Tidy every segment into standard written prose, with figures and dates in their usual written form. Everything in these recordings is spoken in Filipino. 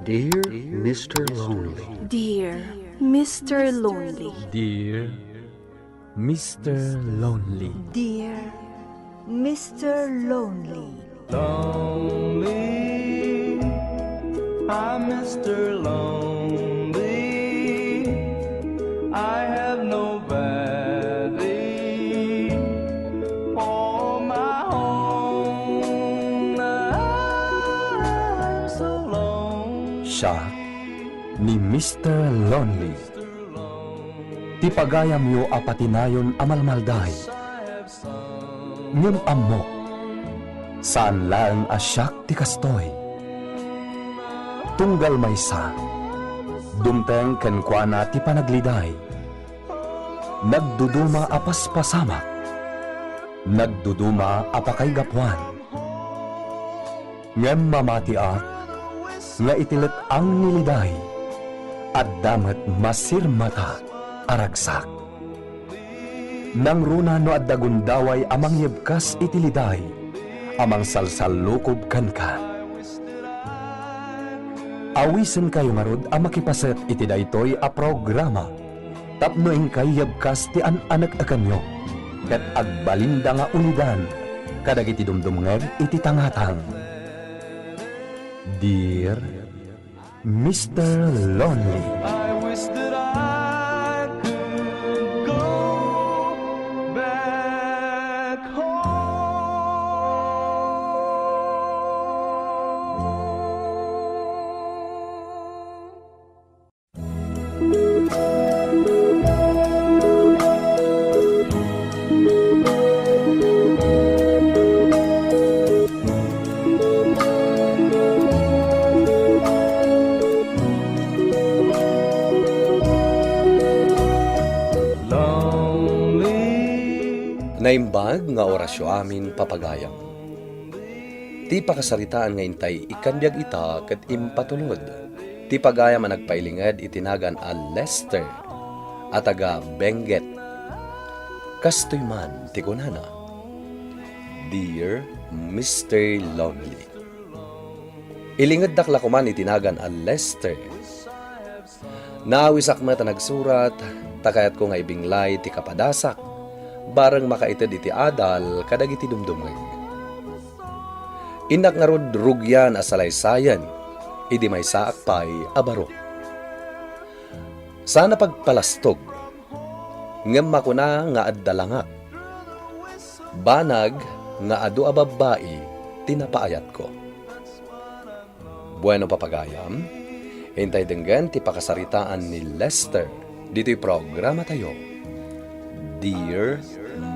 Dear Mr. Lonely. Dear Mr. Lonely. Dear Mr. Lonely. Dear Mr. Lonely. Lonely, I'm Mr. Lonely. I have nobody for my own. I'm so lonely. Siya ni Mr. Lonely. Ti pagayam yo apatinayon amalmalday. Ngem amok. Saan lang asyak ti kastoy. Tunggal maysa. Dumteng kenkwana ti panagliday. Nagduduma apas pasamak. Nagduduma apakay gapwan. Ngem mamatiak. Nga itilit ang niliday. At damat masirmata aragsak. Nang runa no at dagundaway amang yebkas itiliday. Amang salsalukob kan ka. Awisen kayo marud ang makipaset iti daytoy a programa. Tapno ing kayabkas ti an-anak akanyo. Ket agbalinda nga ulidan. Kadag iti dumdumnger iti tangatang. Dear Mr. Lonely. I wish that I could go back home. Naimbag nga orasyo amin papagayam. Ti pakasaritaan nga intay ikandiag ita ket impatulod. Ti pagayam ang nagpailingad itinagan a Lester at aga Benguet. Kastoy man ti kunana. Dear Mr. Lonely. Ilingad dakla ko man itinagan a Lester. Naawisak mata nagsurat, takayat ko nga ibinglay ti kapadasak. Barang makaited iti adal, kadag iti dumdumeg. Inak nga rod rugyan asalaysayan, idi may saak pa'y abaro. Sana pagpalastog, ngem makuna nga addalangak. Banag nga adu ababai, tinapaayat ko. Bueno papagayam, hintay denggan ti pakasaritaan ni Lester, dito'y programa tayo. Dear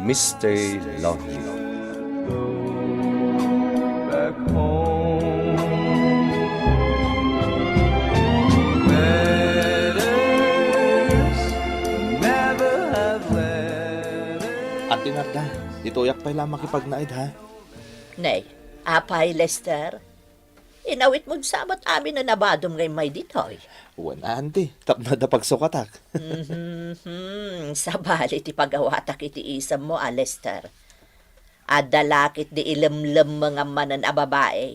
Mr. Lonely. Back home. Letters never have letters. Ate Narda, dituyak pa'y lamang makipagnaid ha. Nay, apay Lester. Inawit mo sabat amin na nabadom ngay may ditoy. Uwan ante, tapno da pagsukatak. Sabali ti pagawatak iti isam mo, Lester. Adalakit di ilemlem mga manan a babae.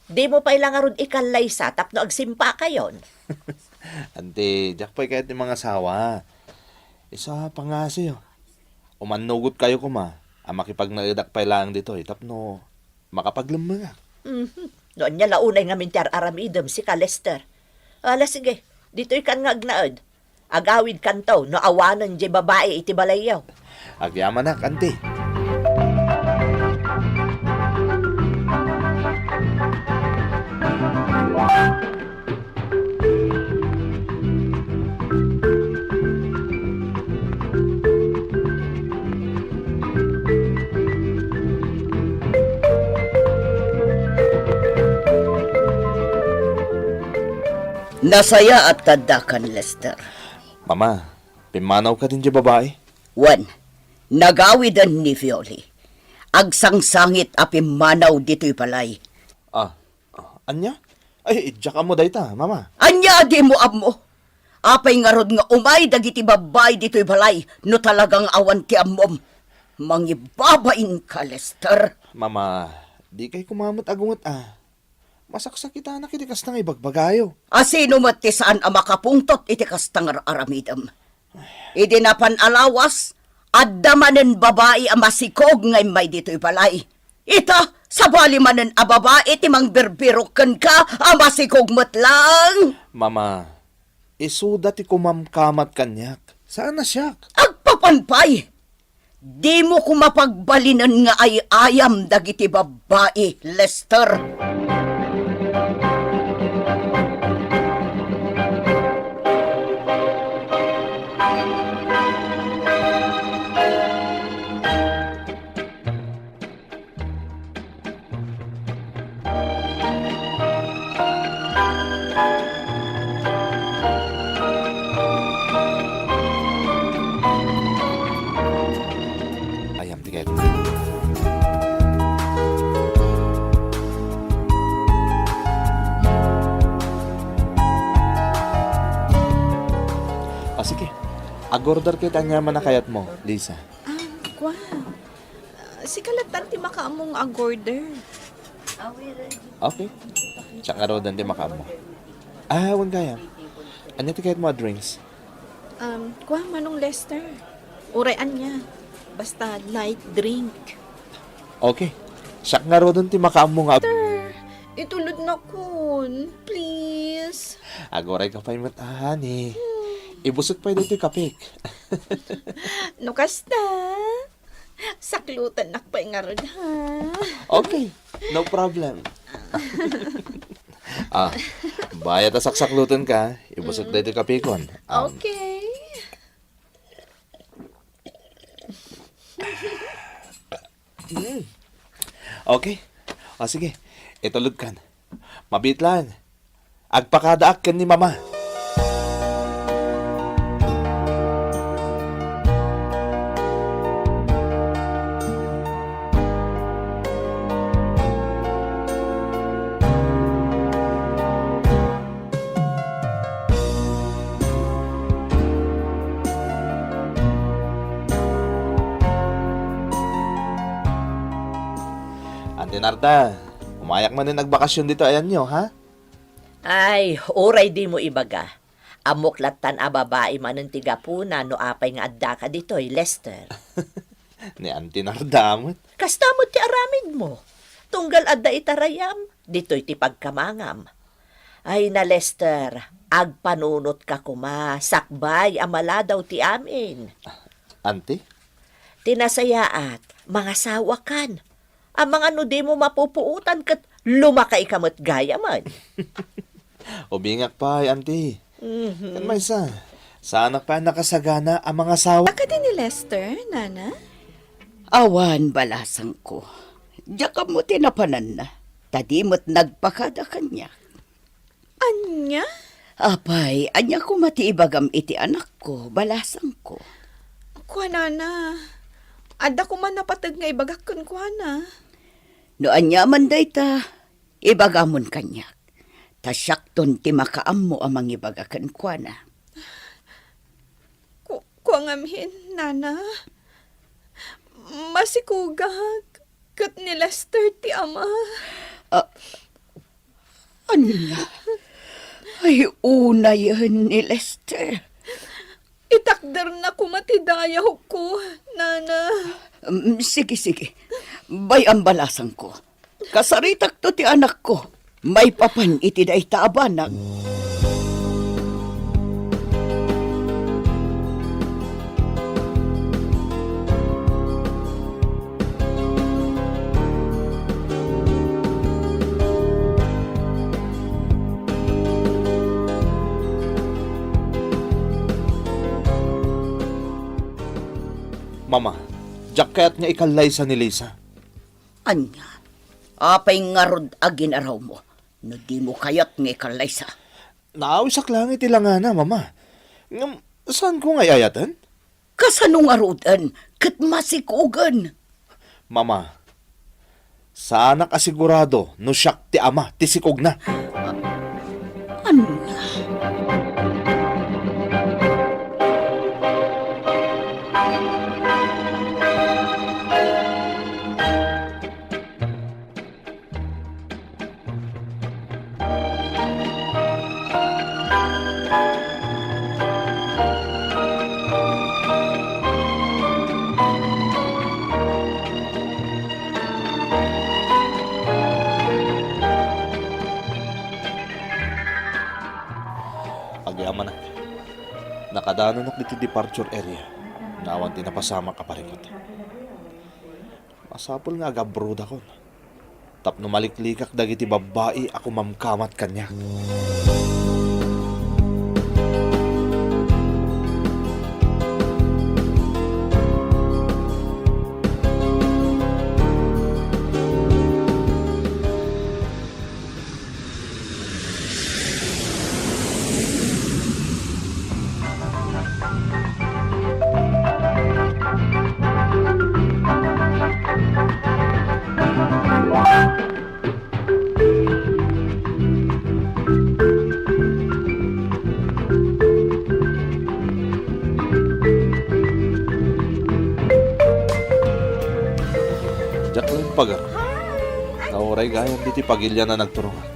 Di mo pa'y lang arun ikalaysa tapno agsimpa kayon. Ante, jak pa'y kahit ni mga sawa. Isa pangasi umanugot kayo kuma. Ang makipagnaidak pa'y lang dito tapno makapaglemengak. Noon niya launay nga mintiar aramidem si ka Lester. Ala sige, dito'y kan nga agnaad. Agawid kanto, no awanan di babae iti balayaw. Agyaman na, ante. Nasaya at tadakan, Lester. Mama, pimanaw ka din di babae? Wan, nagawidan ni Violi. Agsangsangit a pimanaw dito'y balay. Anya? Ay, idya ka mo dayta, mama. Anya di mo amo. Apay nga rod nga umay dagiti babay dito'y balay no talagang awan ti amom. Mangibabain ka, Lester. Mama, di kay kumamot agungot Masaksak kita na kiti kastang ibagbagayo. Asino mati saan ang makapungtot iti kastang aramidam. Idi napan alawas, adda manen babae ang masikog ngay may dito'y balay. Ita, sabali manen a babae iti mang birbiroken ka, ang masikog matlang. Mama, isuda ti kumamkamat kanyak. Saan na siya? Agpapanpay! Di mo ko mapagbalinan nga ay ayam dagiti babae, Lester. Ayam tiket. Sige. Agorder kita niya manakayat mo, Lisa. Kwa. Si kalatan ti makaamong agorder. Okay. Tsaka raw dan di makamo. Huwag kaya. Ano tikayat mo drinks? Kwa manong Lester. Urayan niya. Basta light drink. Okay. Siyak nga raw dan ti makamo nga. Itulod na kun. Please. Agoray ka pa yung matahan eh. Ibusot pa yung dito kapik. No kasta. Saklutan nak pa nga ron, ha? Okay. No problem. Bayat na saksaklutan ka. Ibusot na dito kapikon. Okay. Okay. Sige. Itulog kan. Mabit lang. Agpakadaak kan ni mama. Ante Narda, umayak man din nagbakasyon dito ayan nyo, ha? Ay, oray di mo ibaga. Amuklatan a babae manen tigapuna no apay nga adda ka ditoy, Lester. Ni Ante Narda, amot. Kastamot ti aramid mo. Tunggal adda itarayam, dito'y ti pagkamangam. Ay na Lester, agpanunot ka kuma, sakbay amala daw ti amin. Ante? Tinasayaat, mga sawakan. Ang mga nudi mo mapupuutan kat lumakay kamot gaya man. Ubingak pa, Ante. Kan may isa. Sana pa nakasagana ang mga sawa. Aka din ni Lester, Nana? Awan balasang ko. Diya mo tinapanan na. Tadimot nagpakada kanya. Anya? Apay, anya ko matiibagam iti anak ko, balasang ko. Kwa, Nana. Adda ko man napatag nga ibagak kun kwa na. No anya man day ta, ibagamon kanya. Tasyakton ti makaam mo amang ibagakan kwa na. Kwa ngamin, Nana. Masikugag. Kat ni Lester ti ama. Anya? Ay, una yan ni Lester. Itakder na kumatidayaw ko, Nana. Sige, sige. Bayang balasang ko. Kasaritak to ti anak ko. May papan iti day taabanag. Mama, jacket nga ikalay sa ni Lisa. Anya? Apay nga rod agin araw mo. No di mo kayat nga ikalaysa. Naawisak lang itilangana, Mama. Ngam, saan ko nga yayatan? Kasanong arudan, kat masikugan. Mama, sana kasigurado no siyak ti ama, ti sikog na. Ano nga? nakadanon ak diti departure area. Nawan tinapasama ka parikot. Masapol nga agabrood ako. Tapno maliklikak dagiti babae ako mamkamat kanya. Jack lang pagar. Nauray gayam diti pagilya na nagturungan.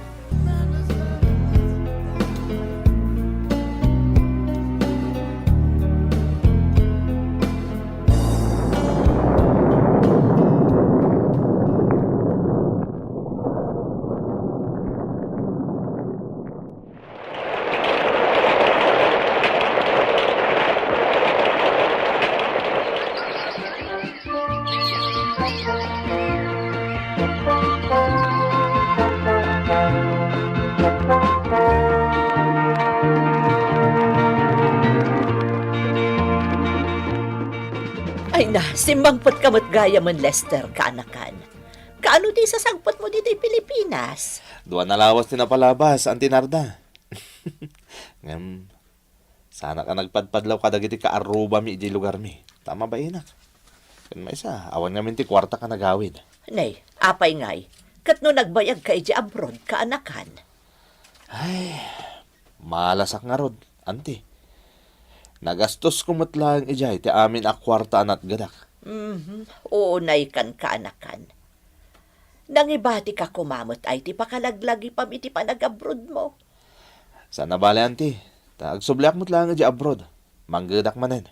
Ay na, simbangpot kamot gaya man Lester, kaanakan. Kaano di sasangpot mo dito Pilipinas? Duwa na lawas tinapalabas, Auntie Narda. Ngam, sana ka nagpadpadlaw ka dagiti ka Aruba mi iji lugar mi. Tama ba inak? Kan may isa, awan nga minti kwarta ka nagawid. Nay, apay ngay. Kat no nagbayag ka iji abroad, kaanakan. Ay, malasak nga rod, Auntie. Nagastos ko matlang ijay ti amin a kwarta anat gadak. Oo, nay kan kaanakan. Nangibati ka kumamot ay ti pakalaglagi pam iti panag-abroad mo. Sana bale, Auntie. Tagsubliak mo't lang iji abroad. Manggadak manen.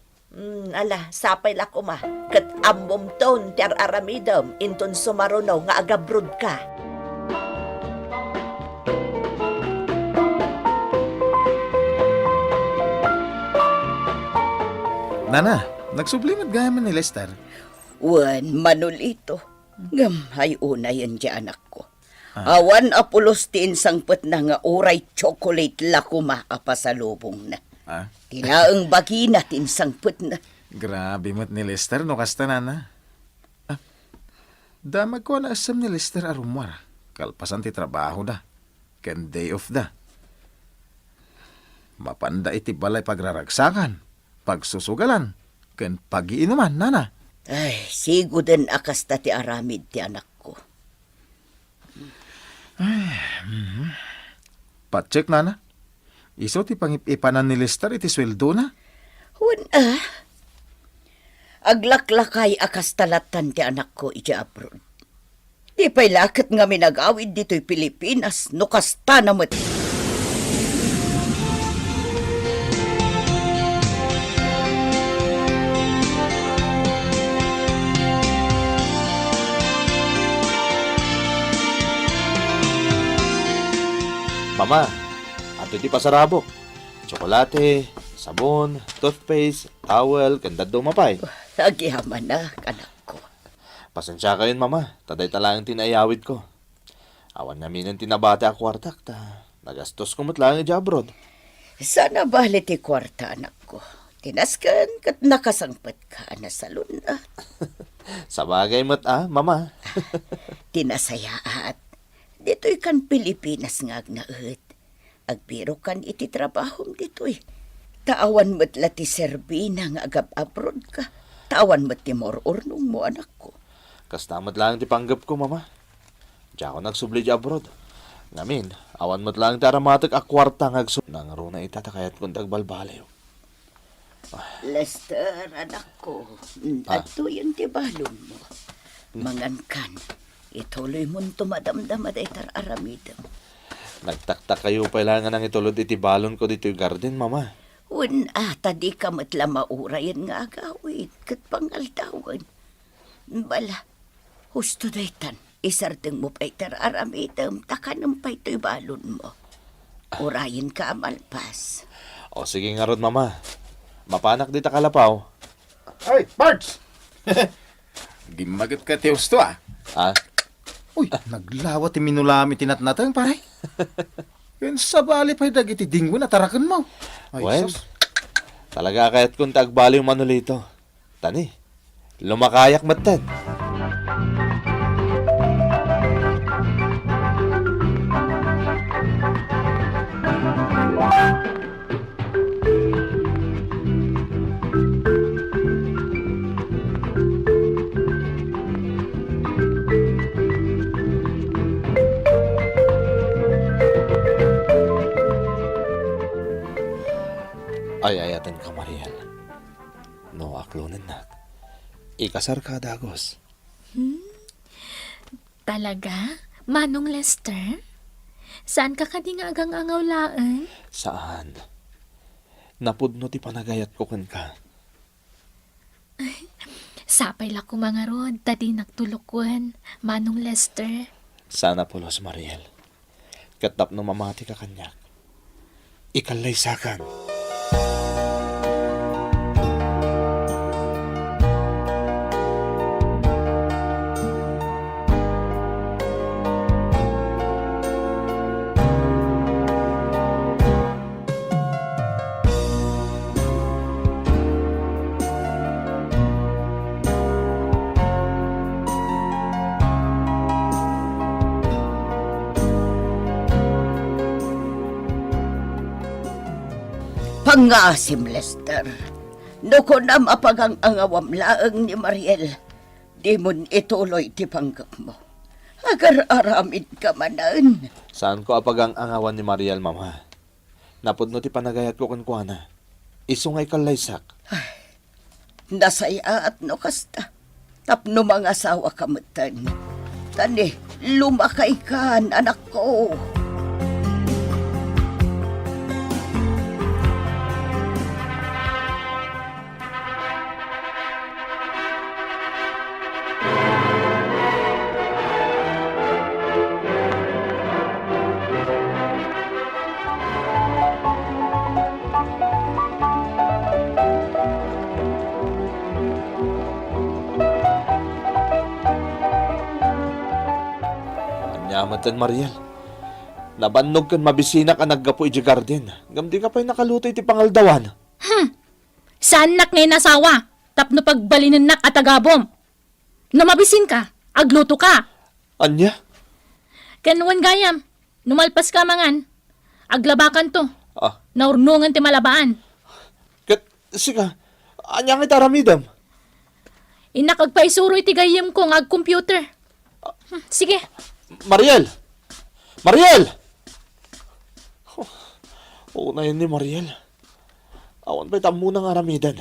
Ala, sapay la kuma. Kat ambom ton ter aramidam inton sumarunaw nga agabroad ka. Nana, nagsublimat gaya man ni Lester. Wan, manulito. Gamay una yan di anak ko. Awan apulos ti insangpet na nga oray chocolate la kumaakapasalubong na. Tinaang bagina ti insangpet na. Grabe mo't ni Lester, no kasta nana. Damag ko na asam ni Lester arumwar. Kalpasan ti trabaho da. Ken day off da. Mapanda iti balay pagraragsakan. Pagsusugalan, ken pagiinuman, nana. Ay, sigo din akasta ti aramid ti anak ko. Pacheck, nana. Iso ti pangipipanan ni Lester iti sweldo na. Aglaklakay akastalatan ti anak ko iti abroad. Di pa'y lakit nga minagawid dito'y Pilipinas, no kasta namat. Mama, ato ti pasarabok. Tsokolate, sabon, toothpaste, towel, kandad do mapay. Nagyaman na, anak ko. Pasensya kayo, Mama. Taday talang tinayawid ko. Awan namin ang tinabate a kwartak ta. Nagastos ko matlang iti abroad. Sana bali ti kwarta, anak ko. Tinaskan kat nakasangpat ka na sa luna. Sabagay mo't Mama. Tinasayaat. Dito'y kan Pilipinas nga agnaet. Agbiro kan iti trabahom dito'y. Taawan mo't la ti Serbina nga agab-abroad ka. Taawan mo't ti morurnong mo, anak ko. Kastamat lang ti panggap ko, Mama. Diya ako nagsubli di abroad. Ngamin, awan mo't lang ti aramatik a kwarta nga agsub. Nangaro na itatakayat kong tagbalbalayo. Lester, anak ko. Ato yung tibalon mo. Mangankan. Ituloy mong tumadamdam at itar aramidam. Nagtaktak kayo pailangan ng itulod iti balon ko dito yung garden, Mama. Tadi ka matla maurayan nga agawid, kat pangaltawan. Bala, husto daytan, isarteng mo pa itar aramidam, takanang pa ito'y balon mo. Urayin ka amalpas. O sige nga ron, Mama. Mapanak di ta kalapaw. Ay, Parts! Gimagat ka tiyos to ah. Ah? Uy, naglawat ti minulami tinatnatang pare. Yan sa bali pa'y dagiti dinggo na tarakan mo. Ay, Well, sus. talaga kahit kung tagbali yung Manolito. Tani, lumakayak matan. Ay, ayatan ka, Mariel. No, aklonan na. Ikasar ka, Dagos. Talaga? Manong Lester? Saan ka kadingagang angawlaan? Saan? Napudno ti panagayat ko kan ka. Sapay la ko mga rod, tadi nagtulukwan. Manong Lester? Sana pulos, Mariel. Katap no mamati ka kanyak. Ikalay sakan. Pangasim, Lester. No ko na mapagang angawam laang ni Mariel. Di mo ituloy ti panggap mo. Agar aramid ka manan. Saan ko apagang angawan ni Mariel, Mama? Napudno ti panagayat ko kan kuana. Isungay kalaysak. Nasaya at no kasta. Tapno mga asawa kamutan. Tani, lumakay ka, anak ko. Anyamatan, Mariel. Nabannog kan mabisina ka naggapo iti garden. Gamdi ka pa'y nakalutoy ti pangaldawan. Saan nak ngayon asawa? Tapno pagbalinan nak at agabom. Namabisin ka, agluto ka. Anya? Kanuan gayam, numalpas ka mangan. Aglabakan to, Ah, naurnungan ti malabaan. sika. Anya nga itaramidam. Inakagpaisuro iti gayam ko ng ag-computer. Sige, Mariel! Mariel! Oo na yun ni Mariel. Awan pa'y tamo ng aramidan.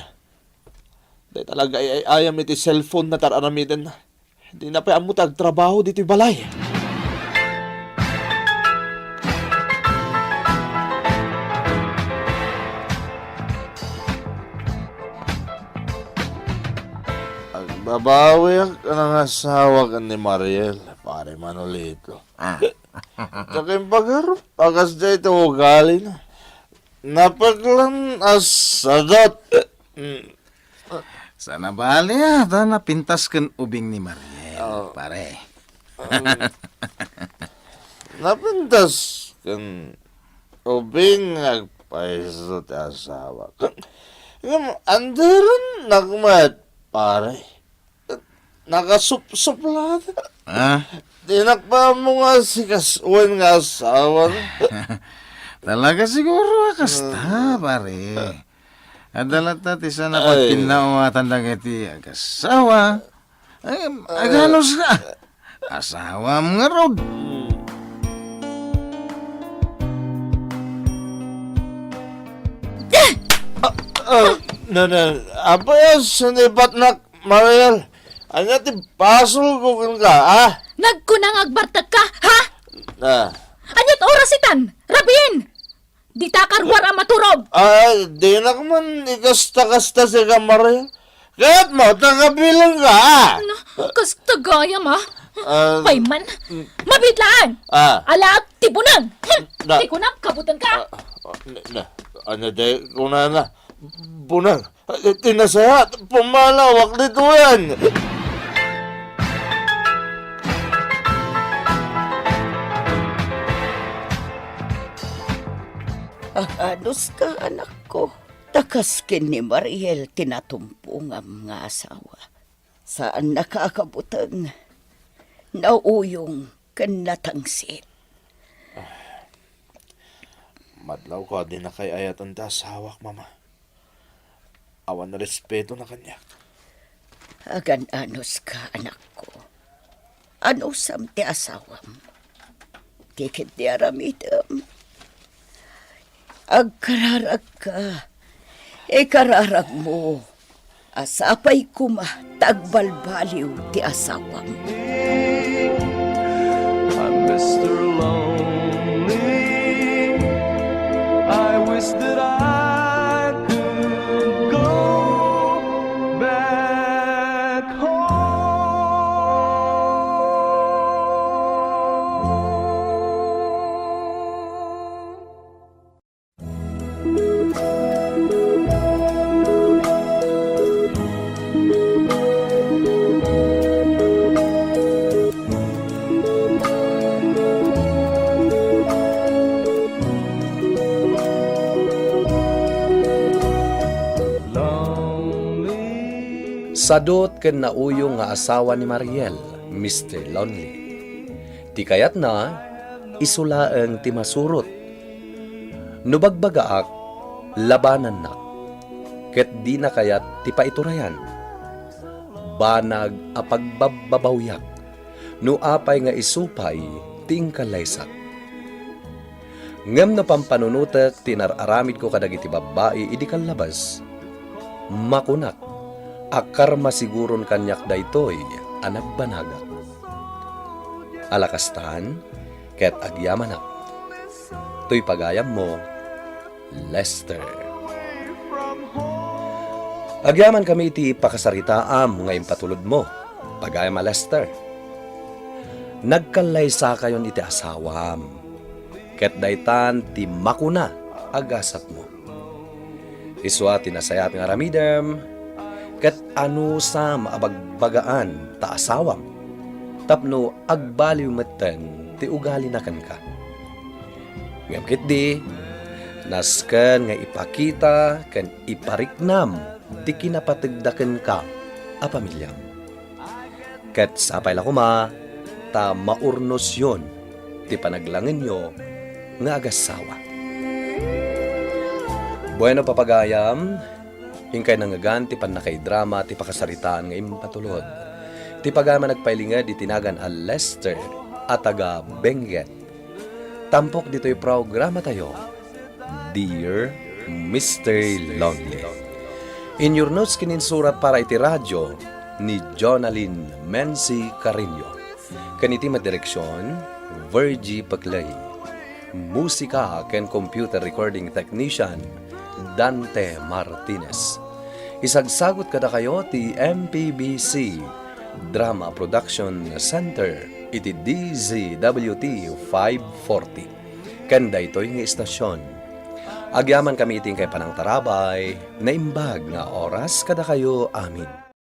Dahil talaga ay ayam iti cellphone na tararamidan. Hindi na pa'y amutag trabaho dito balay. Babawi ang kanang asawa ka ni Mariel, pare Manolito. Tsaka yung pagharap, pagas na ito ugali na. Napaglan asadot. Sana bali ah, da napintas kan ubing ni Mariel, pare. Napintas kan ubing nagpaiso ti asawa. Yung andaran nagmat, pare. Nakasup-suplada. Tinakpa mo nga si Kasuan nga asawa. Talaga siguro kasta, pare. Adalat natin sa napagpinaumatan lang iti agasawa. Ay, aganos ka. Asawa mo nga rod. Apa yan, sunipat na, Mariel? Anya ti pasol ko ka, ah? nagkunang agbartag ka, ha? Anyat orasitan, rabin! Di takarwar ang maturob. Di na ka man ikasta-kasta si ka, Mariel. Kaya't mo, tangabilang ka, ah? Ano, kastagayam, ha? Payman, mabitlaan! Ala, tipunan! Tikunang, kabutan ka! Ano, de, kuna na. Bunang, tinasaya, pumalawak dito yan. Anos ka, anak ko. Takaskin ni Mariel tinatumpungam nga asawa. Saan nakakabutang nauyong kan natangsit. Madlaw ko din na kay ayatan ta sawak, mama. Awan na respeto na kanya. Agan anos ka, anak ko. Anosam ti asawam. Tikit di aramidam. Agkararag ka. Ikararag mo. Asapay kuma tagbalbaliw ti asawam. I'm Mr. Lonely. I wish that I could go back home. Sadot ken nauyong nga asawa ni Mariel, Mr. Lonely. Ti kayat na, isulaeng ti masurot. Nubagbagaak, labanan na. Ket di na kayat ti paiturayan. Banag a pagbababawyak, no apay nga isupay, ting kalaysak. Ngem na pampanunutek, tinararamid ko kadagiti babae, idi kalabas. Makunak, akar masiguron kanyak daytoy anak banaga. Alakastan, ket agyamanak. To'y pagayam mo, Lester. Agyaman kami iti pakasaritaam ngayon patulod mo, pagayam a Lester. Nagkalaysa kayon iti asawam, ket daytan ti makuna agasat mo. Iswa tinasayat nga ramidem, ket ano sa maabagbagaan ta asawam, tapno agbaliw metten ti ugali na kan ka. Ngem ket di, nasken nga ipakita ken ipariknam ti kinapategdaken ka a pamilyam. Ket sapay la kuma, ta maurnos yon ti panaglangin nyo nga agasawa. Bueno papagayam, hingkay nangagan ti panakay drama ti pakasaritaan nga impatulod. Ti pagama nagpailingad itinagan a Lester at taga Benguet. Tampok dito'y programa tayo, Dear Mr. Lonely. In your notes kininsurat para iti radyo ni Jonalyn Menzi Carino. Kaniti madireksyon, Virgie Paclay. Musika ken computer recording technician, Dante Martinez. Isagsagot kada kayo ti MPBC Drama Production Center iti DZWT 540. Kanda ito'y nga istasyon. Agyaman kami iting kay Panang Tarabay na imbag nga oras kada kayo amin.